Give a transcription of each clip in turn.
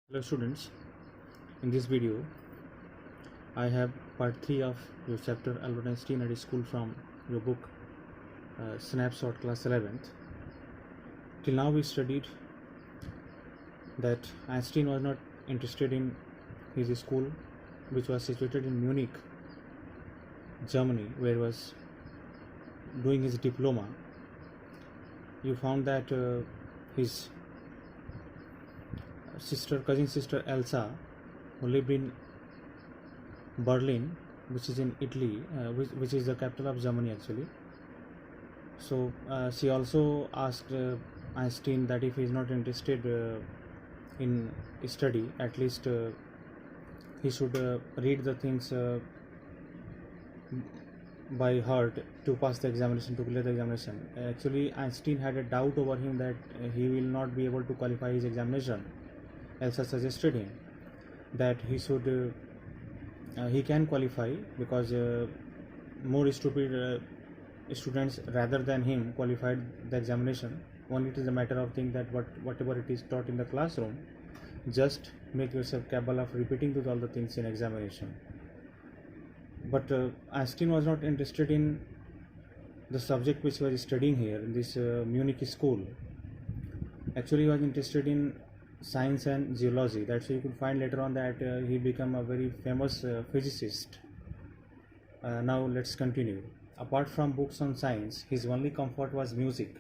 Hello students, in this video I have part 3 of your chapter Albert Einstein at school from your book Snapshot class 11th. Till now we studied that Einstein was not interested in his school, which was situated in Munich, Germany, where he was doing his diploma. You found that his cousin sister Elsa, who lived in Berlin, which is in Italy, which is the capital of Germany actually. So she also asked Einstein that if he is not interested in study, at least he should read the things by heart to pass the examination, to clear the examination. Actually, Einstein had a doubt over him that he will not be able to qualify his examination. Elsa suggested him that he can qualify because more stupid students rather than him qualified the examination. Only it is a matter of thing that whatever it is taught in the classroom, just make yourself capable of repeating all the things in examination. But Einstein was not interested in the subject which he was studying here in this Munich school. Actually, he was interested in science and geology. That's why you could find later on that he became a very famous physicist. Now let's continue. Apart from books on science, his only comfort was music.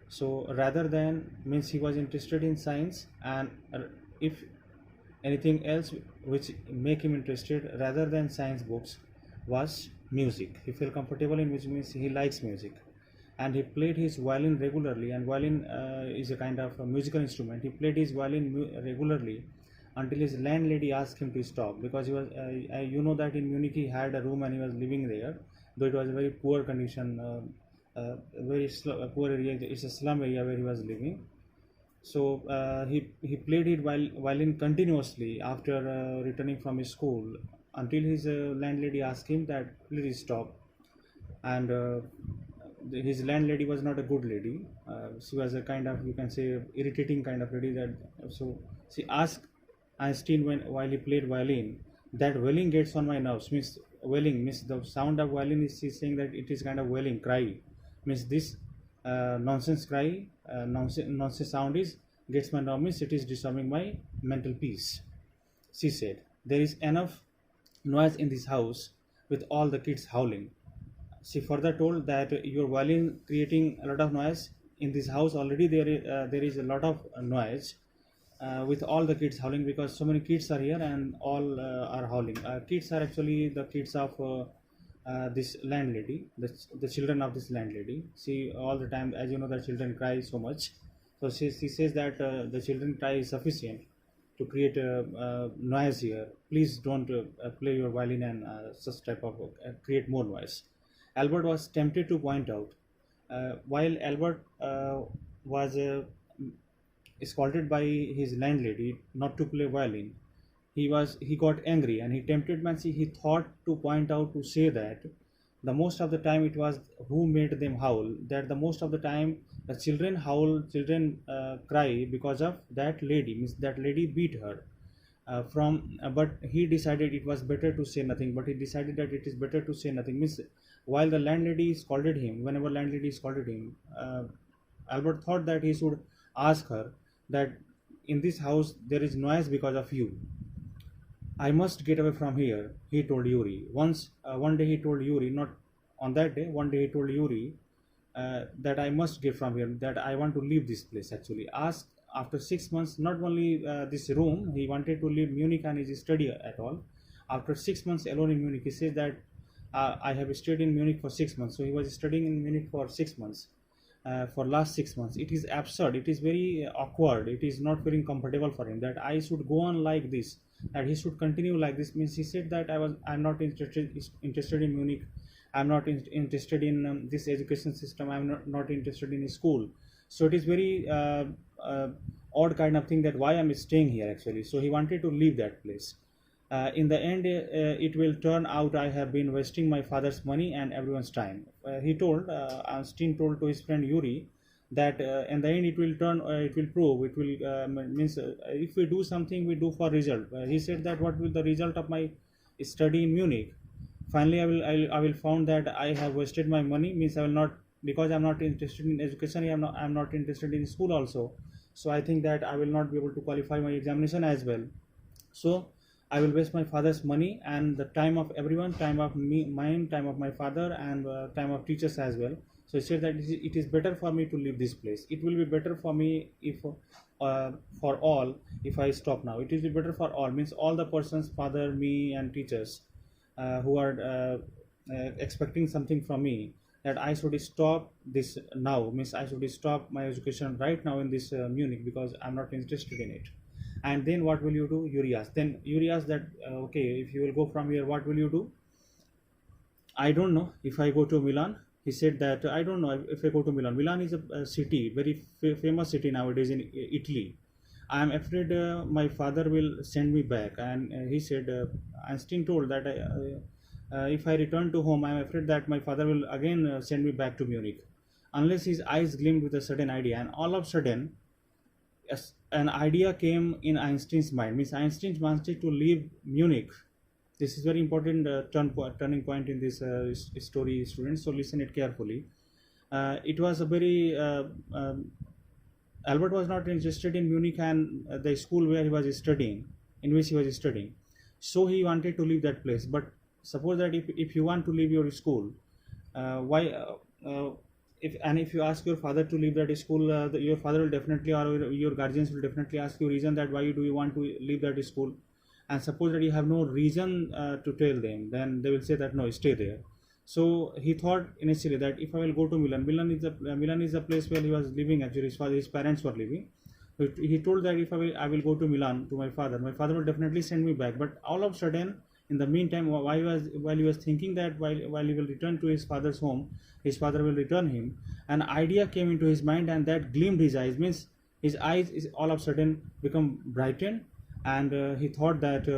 So rather than means he was interested in science, and if anything else which make him interested rather than science books was music. He felt comfortable in, which means he likes music. And he played his violin regularly, and violin is a kind of a musical instrument. He played his violin regularly until his landlady asked him to stop, because he was you know that in Munich he had a room and he was living there, though it was a very poor condition, very poor area. It's a slum area where he was living. So he played it violin continuously after returning from his school, until his landlady asked him that please stop. And his landlady was not a good lady. She was a kind of, you can say, irritating kind of lady. That so she asked Einstein while he played violin, that wailing gets on my nerves. Means wailing means the sound of violin is, she's saying that it is kind of wailing cry. Means this nonsense cry, nonsense sound is gets my nerves. Means it is disturbing my mental peace. She said there is enough noise in this house with all the kids howling. She further told that your violin creating a lot of noise in this house. Already there is a lot of noise with all the kids howling, because so many kids are here and all are howling. Kids are actually the kids of this landlady, the children of this landlady. She all the time, as you know, the children cry so much. So she says that the children cry is sufficient to create a noise here. Please don't play your violin and such type of create more noise. Albert was tempted to point out. While Albert was scolded by his landlady not to play violin, he got angry and he tempted Mansi. He thought to point out, to say that the most of the time it was who made them howl. That the most of the time the children howl, children cry because of that lady. Means that lady beat her. But he decided it was better to say nothing. But he decided that it is better to say nothing. Means while the landlady scolded him, whenever landlady scolded him, Albert thought that he should ask her that in this house there is noise because of you. I must get away from here, he told Yuri. One day he told Yuri, not on that day, one day he told Yuri that I must get from here, that I want to leave this place actually. Ask after 6 months, not only this room, he wanted to leave Munich and his study at all. After 6 months alone in Munich, he says that I have stayed in Munich for 6 months. So he was studying in Munich for 6 months. For last 6 months, it is absurd, it is very awkward, it is not feeling comfortable for him that I should go on like this, that he should continue like this. Means he said that I'm not interested in Munich, I'm not interested in this education system, I'm not interested in school. So it is very odd kind of thing that why I'm staying here actually. So he wanted to leave that place. In the end, it will turn out I have been wasting my father's money and everyone's time. Einstein told to his friend Yuri that in the end it will turn, it will prove, it will means if we do something, we do for result. He said that what will the result of my study in Munich? Finally I will found that I have wasted my money, means I will not, because I'm not interested in education, I'm not interested in school also. So I think that I will not be able to qualify my examination as well. So I will waste my father's money and the time of everyone, time of me, mine, time of my father, and time of teachers as well. So he said that it is better for me to leave this place. It will be better for me if for all, if I stop now. It will be better for all, means all the persons, father, me, and teachers who are expecting something from me, that I should stop this now, means I should stop my education right now in this Munich, because I'm not interested in it. And then what will you do? Yuri asked. Then Yuri asked that okay, if you will go from here, what will you do? I don't know. If I go to Milan, he said that I don't know if I go to Milan. Milan is a city, very famous city nowadays in Italy. I am afraid my father will send me back. And he said, Einstein told that if I return to home, I am afraid that my father will again send me back to Munich, unless his eyes gleamed with a sudden idea. And all of a sudden, an idea came in Einstein's mind. Means Einstein wanted to leave Munich. This is very important turning point in this story, students. So listen it carefully. It was a very Albert was not interested in Munich and the school where he was studying, in which he was studying. So he wanted to leave that place. But suppose that if you want to leave your school, why? If you ask your father to leave that school, your father will definitely, or your guardians will definitely ask you reason that why do you want to leave that school. And suppose that you have no reason to tell them, then they will say that no, stay there. So he thought initially that if I will go to Milan, Milan is a place where he was living actually. His parents were living. He told that if I will go to Milan to my father will definitely send me back. But all of a sudden, in the meantime, while he was thinking that while he will return to his father's home, his father will return him, an idea came into his mind, and that gleamed his eyes. Means his eyes is all of a sudden become brightened, and he thought that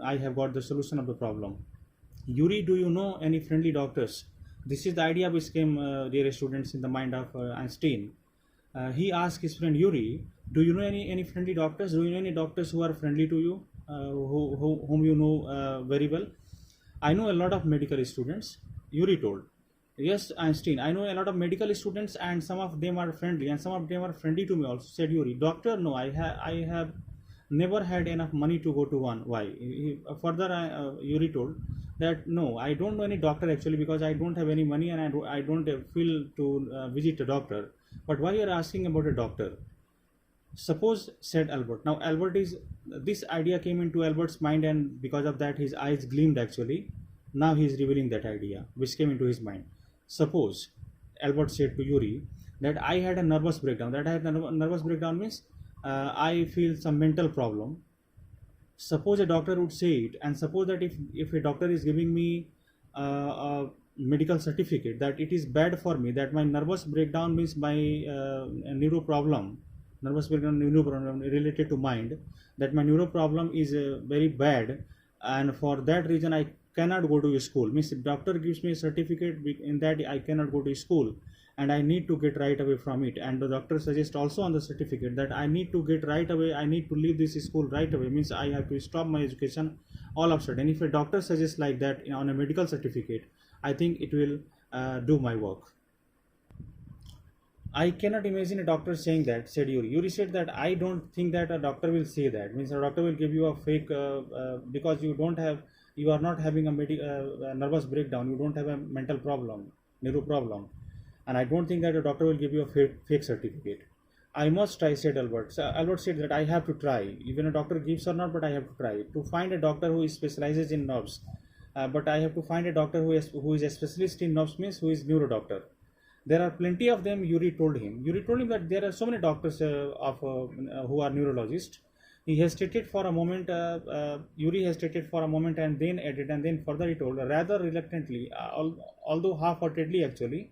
I have got the solution of the problem. Yuri, do you know any friendly doctors? This is the idea which came, dear students, in the mind of Einstein. He asked his friend Yuri, do you know any friendly doctors? Do you know any doctors who are friendly to you, whom you know very well? I know a lot of medical students, Yuri told. Yes, Einstein, I know a lot of medical students, and some of them are friendly, and some of them are friendly to me also, said Yuri. Doctor, no, I have never had enough money to go to one. Why? Further, Yuri told that no, I don't know any doctor actually, because I don't have any money, and I don't feel to visit a doctor. But why you are asking about a doctor? Suppose, said Albert. Now this idea came into Albert's mind, and because of that his eyes gleamed actually. Now he is revealing that idea which came into his mind. Suppose, Albert said to Yuri, that I had a nervous breakdown. That I had a nervous breakdown means I feel some mental problem. Suppose a doctor would say it, and suppose that if a doctor is giving me a medical certificate that it is bad for me, that my nervous breakdown means my nervous breakdown, neuro problem related to mind, that my neuro problem is very bad, and for that reason I cannot go to school. Means if doctor gives me a certificate in that I cannot go to school, and I need to get right away from it, and the doctor suggests also on the certificate that I need to get right away, I need to leave this school right away, means I have to stop my education all of a sudden. If a doctor suggests like that on a medical certificate, I think it will do my work. I cannot imagine a doctor saying that, said Yuri. Yuri said that I don't think that a doctor will say that. Means a doctor will give you a fake because you are not having a nervous breakdown. You don't have a mental problem, neuro problem, and I don't think that a doctor will give you a fake certificate. I must try, said Albert. So Albert said that I have to try. Even a doctor gives or not, but I have to try to find a doctor who specializes in nerves. But I have to find a doctor who is a specialist in nerves, means who is neuro doctor. There are plenty of them, Yuri told him. Yuri told him that there are so many doctors who are neurologists. He hesitated for a moment. Yuri hesitated for a moment and then added, and then further he told, rather reluctantly, although half-heartedly actually,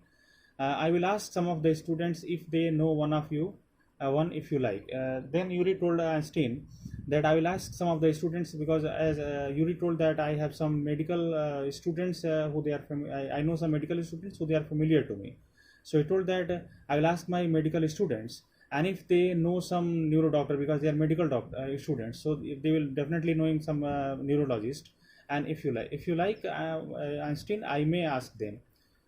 I will ask some of the students if they know one of you, one if you like. Then Yuri told Einstein that I will ask some of the students, because as Yuri told that I have some medical students who they are I know some medical students who they are familiar to me. So he told that I will ask my medical students, and if they know some neuro doctor, because they are medical students, so if they will definitely knowing some neurologist. And if you like Einstein, I may ask them.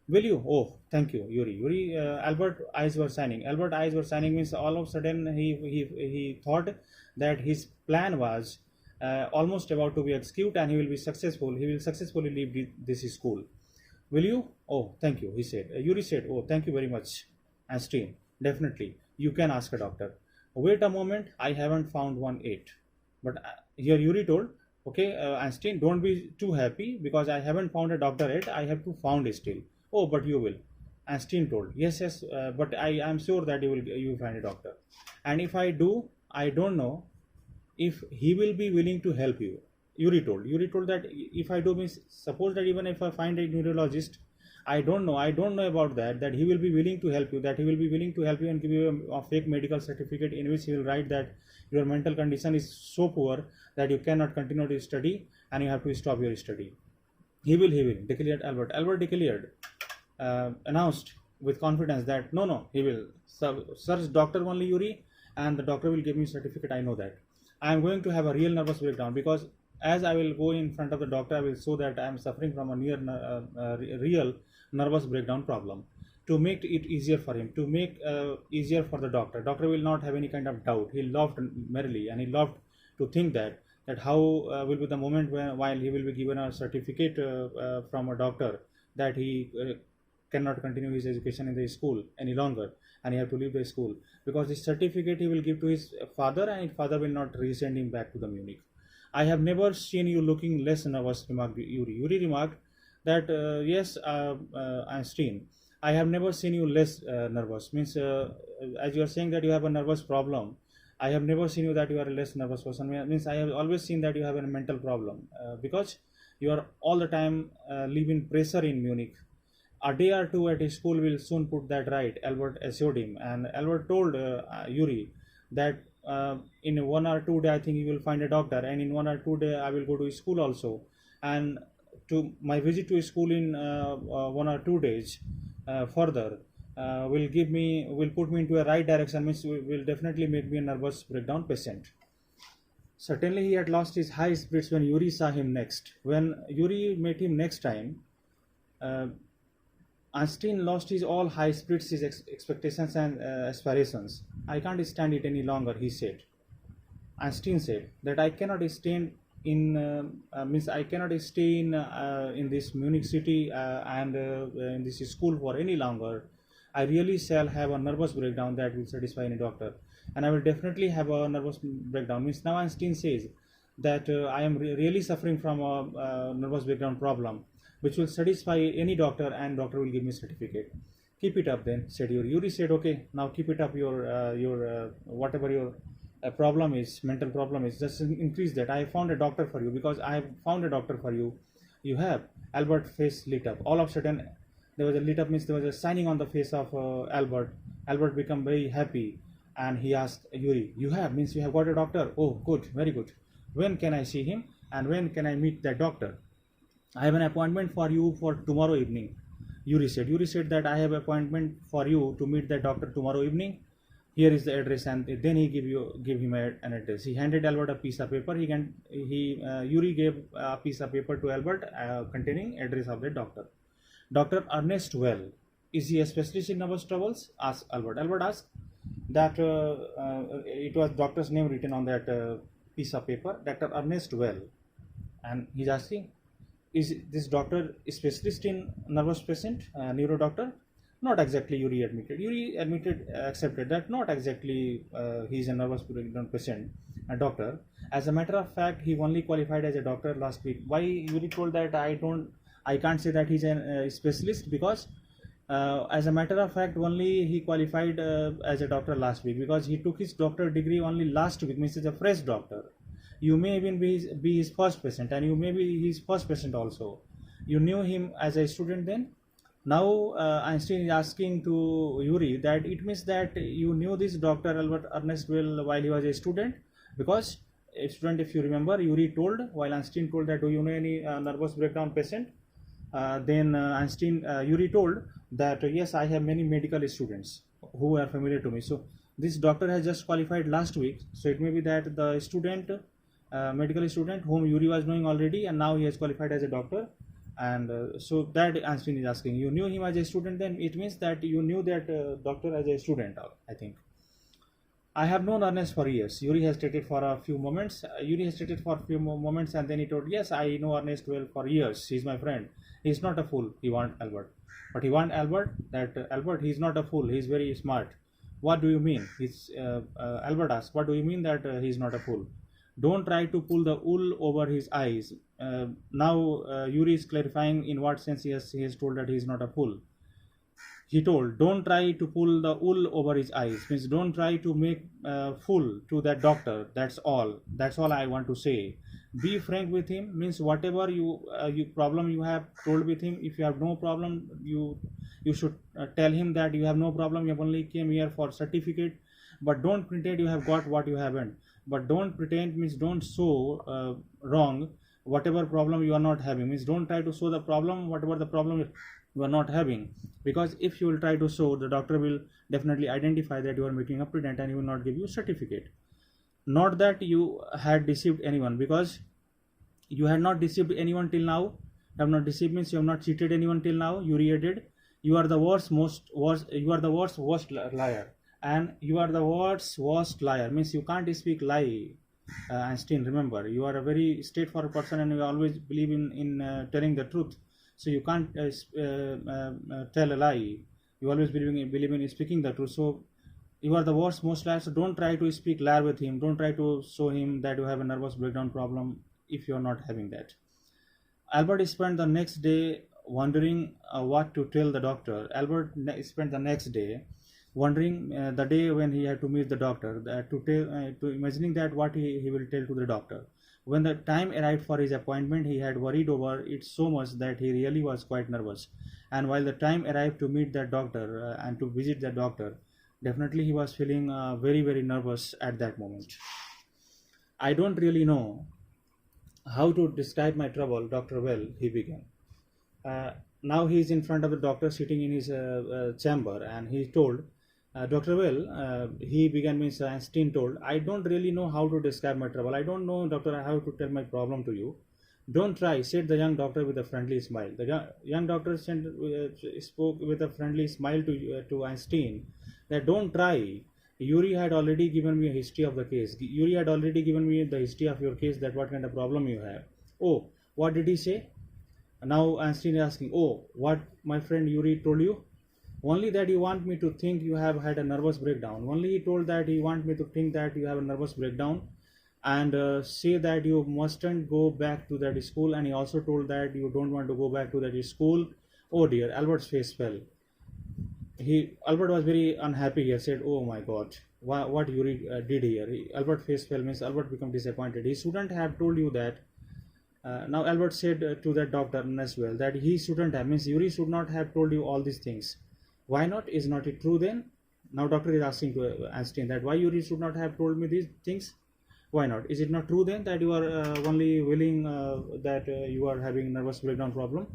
Will you? Oh, thank you, Yuri. Yuri, Albert eyes were shining. Albert eyes were shining means all of a sudden he thought that his plan was almost about to be executed, and he will be successful. He will successfully leave this school. Will you? Oh, thank you, he said. Yuri said, oh, thank you very much, Einstein. Definitely. You can ask a doctor. Wait a moment, I haven't found one yet. But here Yuri told, okay, Einstein, don't be too happy because I haven't found a doctor yet. I have to found it still. Oh, but you will. Einstein told, yes, but I am sure that you will find a doctor. And if I do, I don't know if he will be willing to help you. Yuri told that if I do means, suppose that even if I find a neurologist, I don't know about that he will be willing to help you, that he will be willing to help you and give you a fake medical certificate in which he will write that your mental condition is so poor that you cannot continue to study and you have to stop your study. He will, declared Albert. Albert declared, announced with confidence that no, he will search doctor only, Yuri, and the doctor will give me certificate. I know that. I am going to have a real nervous breakdown, because as I will go in front of the doctor, I will show that I am suffering from a real nervous breakdown problem. To make it easier for him, to make easier for the doctor will not have any kind of doubt. He laughed merrily, and he loved to think that how will be the moment while he will be given a certificate from a doctor that he cannot continue his education in the school any longer, and he have to leave the school, because this certificate he will give to his father, and his father will not resend him back to the Munich. I have never seen you looking less nervous, remarked Yuri. Yuri remarked that yes, Einstein, I have never seen you less nervous. Means as you are saying that you have a nervous problem, I have never seen you that you are a less nervous person. Means I have always seen that you have a mental problem, because you are all the time living pressure in Munich. A day or two at his school will soon put that right, Albert assured him. And Albert told Yuri that in 1 or 2 days I think you will find a doctor, and in 1 or 2 days I will go to school also, and to my visit to school in 1 or 2 days further will put me into a right direction, means will definitely make me a nervous breakdown patient. Certainly he had lost his high spirits when Yuri saw him next. When Yuri met him next time, Einstein lost his all high spirits, his expectations and aspirations. I can't stand it any longer, he said. Einstein said that I cannot stand I cannot stay in this Munich city and in this school for any longer. I really shall have a nervous breakdown that will satisfy any doctor, and I will definitely have a nervous breakdown. Means now Einstein says that I am really suffering from a nervous breakdown problem, which will satisfy any doctor, and doctor will give me certificate. Keep it up then, said Yuri. Yuri said, okay, now keep it up, your whatever your problem is, mental problem is, just increase that. I have found a doctor for you, because I have found a doctor for you. You have. Albert's face lit up. All of a sudden, there was a lit up, means there was a shining on the face of Albert. Albert became very happy, and he asked Yuri, you have, means you have got a doctor? Oh, good, very good. When can I see him, and when can I meet that doctor? I have an appointment for you for tomorrow evening, Yuri said. Yuri said that I have an appointment for you to meet that doctor tomorrow evening. Here is the address, and then he give him an address. He handed Albert a piece of paper. Yuri gave a piece of paper to Albert containing address of the doctor. Dr. Ernest Well. Is he a specialist in nervous troubles? Asked Albert. Albert asked that it was doctor's name written on that piece of paper, Dr. Ernest Well, and he's asking, is this doctor a specialist in nervous patient, neuro doctor? Not exactly, Yuri admitted. Accepted that not exactly he is a nervous breakdown patient, a doctor. As a matter of fact, he only qualified as a doctor last week. Why Yuri told that I can't say that he's a specialist, because as a matter of fact, only he qualified as a doctor last week, because he took his doctor degree only last week, means he's a fresh doctor. You may even be his first patient, and you may be his first patient also. You knew him as a student then. Now Einstein is asking to Yuri that it means that you knew this Dr. Albert Ernest Well while he was a student, because a student, if you remember, Yuri told, while Einstein told that, do you know any nervous breakdown patient? Then Einstein, Yuri told that yes, I have many medical students who are familiar to me. So this doctor has just qualified last week. So it may be that the student, medical student whom Yuri was knowing already, and now he has qualified as a doctor. And so that Einstein is asking, you knew him as a student, then it means that you knew that doctor as a student, I think. I have known Ernest for years. Yuri hesitated for a few moments. Yuri hesitated for a few more moments, and then he told, yes, I know Ernest well for years. He's my friend. He's not a fool. He want Albert. But he want Albert, that Albert, he's not a fool. He's very smart. What do you mean? Albert asked, what do you mean that he's not a fool? Don't try to pull the wool over his eyes. Now Yuri is clarifying in what sense he has told that he's not a fool. He told, don't try to pull the wool over his eyes, means don't try to make fool to that doctor. That's all I want to say. Be frank with him, means whatever you problem you have told with him. If you have no problem, you should tell him that you have no problem, you have only came here for certificate. But don't pretend you have got what you haven't. But don't pretend, means don't show wrong whatever problem you are not having, means don't try to show the problem whatever the problem you are not having. Because if you will try to show, the doctor will definitely identify that you are making a pretend, and he will not give you certificate. Not that you had deceived anyone, because you had not deceived anyone till now. You have not deceived means you have not cheated anyone till now. You added, you are the worst worst liar, and you are the worst liar, means you can't speak lie. Einstein, remember, you are a very straightforward person, and you always believe in telling the truth. So you can't tell a lie. You always believe in speaking the truth. So you are the worst most liar. So don't try to speak lie with him. Don't try to show him that you have a nervous breakdown problem if you are not having that. Albert spent the next day wondering what to tell the doctor. Albert spent the next day wondering the day when he had to meet the doctor, to imagining that what he will tell to the doctor. When the time arrived for his appointment, he had worried over it so much that he really was quite nervous. And while the time arrived to meet that doctor and to visit the doctor, definitely he was feeling very nervous at that moment. I don't really know how to describe my trouble, Dr. Well, he began. Now he is in front of the doctor sitting in his chamber, and he told, Dr. Well, he began, means Einstein told, I don't really know how to describe my trouble. I don't know, doctor, how to tell my problem to you. Don't try, said the young doctor with a friendly smile. The young doctor spoke with a friendly smile to Einstein, that don't try. Yuri had already given me a history of the case. Yuri had already given me the history of your case, that what kind of problem you have. Oh, what did he say? Now Einstein is asking, oh, what my friend Yuri told you? Only that you want me to think you have had a nervous breakdown. Only he told that he want me to think that you have a nervous breakdown, and say that you mustn't go back to that school. And he also told that you don't want to go back to that school. Oh dear, Albert's face fell. Albert was very unhappy. He said, oh my god, what Yuri did here. Albert face fell, means Albert became disappointed. He shouldn't have told you that. Now Albert said to that doctor as well that he shouldn't have, means Yuri should not have told you all these things. Why not? Is not it true then? Now doctor is asking to Einstein that why Yuri should not have told me these things. Why not? Is it not true then that you are only willing that you are having nervous breakdown problem?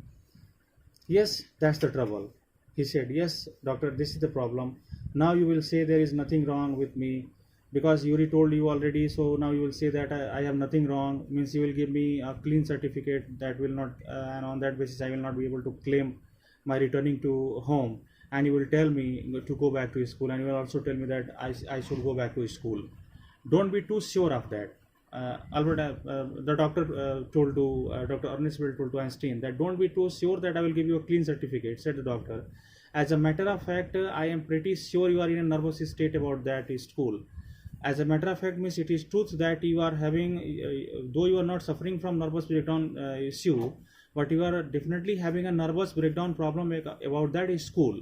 Yes, that's the trouble. He said, yes doctor, this is the problem. Now you will say there is nothing wrong with me, because Yuri told you already. So now you will say that I have nothing wrong, means you will give me a clean certificate that will not and on that basis I will not be able to claim my returning to home. And you will tell me to go back to school, and you will also tell me that I should go back to school. Don't be too sure of that. The doctor told to Dr. Ernest Will told to Einstein that don't be too sure that I will give you a clean certificate, said the doctor. As a matter of fact, I am pretty sure you are in a nervous state about that school. As a matter of fact, means it is truth that you are having, though you are not suffering from nervous breakdown issue, but you are definitely having a nervous breakdown problem about that school.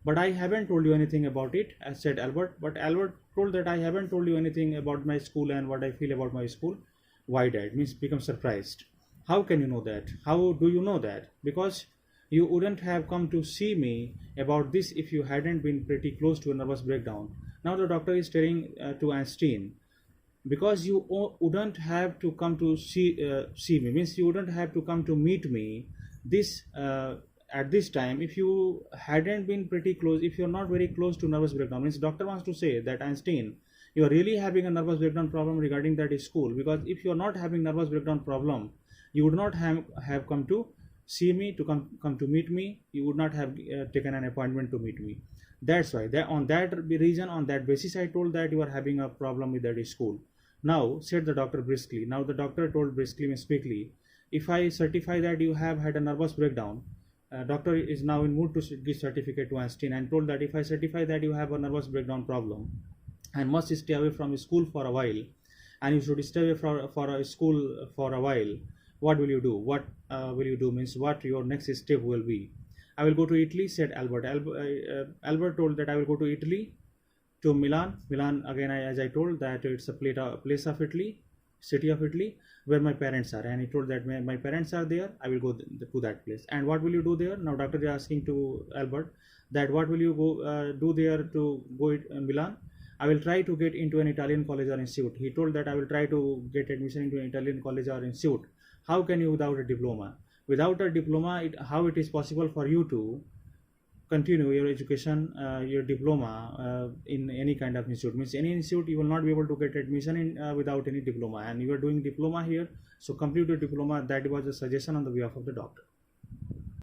But I haven't told you anything about it, as said Albert. But Albert told that I haven't told you anything about my school and what I feel about my school. Wide-eyed, means become surprised. How can you know that? How do you know that? Because you wouldn't have come to see me about this if you hadn't been pretty close to a nervous breakdown. Now the doctor is telling to Einstein, because you wouldn't have to come to see me, means you wouldn't have to come to meet me this at this time, if you hadn't been pretty close, if you're not very close to nervous breakdown, means doctor wants to say that Einstein, you are really having a nervous breakdown problem regarding that school, because if you're not having nervous breakdown problem, you would not have come to see me, to come to meet me, you would not have taken an appointment to meet me. That's why, that on that reason, on that basis, I told that you are having a problem with that school. Now, said the doctor briskly, now the doctor told briskly, means quickly, if I certify that you have had a nervous breakdown, doctor is now in mood to give certificate to Einstein, and told that if I certify that you have a nervous breakdown problem and must stay away from school for a while, and you should stay away for a school for a while, what will you do? What will you do? Means what your next step will be? I will go to Italy, said Albert. Albert told that I will go to Italy, to Milan. Milan, again, as I told, that it's a place of Italy, city of Italy, where my parents are. And he told that my parents are there, I will go to that place. And what will you do there? Now doctor is asking to Albert that what will you go do there to go Milan? I will try to get into an Italian college or institute. He told that I will try to get admission into an Italian college or institute. How can you without a diploma? Without a diploma, how it is possible for you to continue your education, your diploma in any kind of institute? Means any institute you will not be able to get admission in without any diploma, and you are doing diploma here, so complete your diploma. That was a suggestion on the behalf of the doctor.